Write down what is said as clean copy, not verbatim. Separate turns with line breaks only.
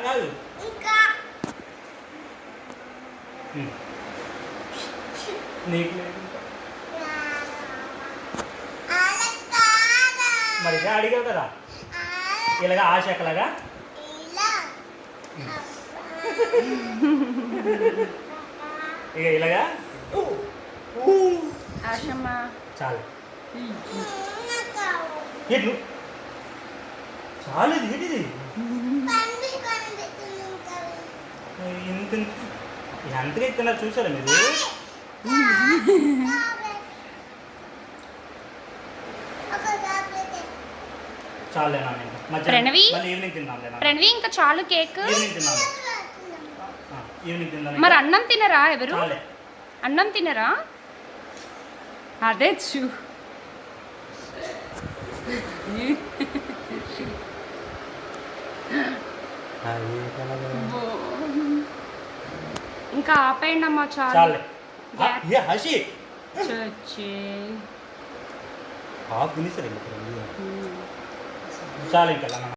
కాదు నీకు లేదు మరి ఇదే అడిగావు కదా ఇలాగా ఆశకలాగా ఇక ఇలాగా చాలు ఏంటి చాలు ఇది ఏంటిది ఇంత ఎంతగా ఇస్తున్నా చూసారా మీరు చాలేనా
ప్రణవి
ఈవినింగ్ తిందాం
ప్రణవి ఇంకా చాలు కేక్
ఈవినింగ్ తిందాం ఈవినింగ్ తిందాం
మరి అన్నం తినరా ఎవరు అన్నం తినరా అదే చూ ఇంకా ఆపేయండి అమ్మా చాలు
హసి
చచ్చే
చాలు ఇంకా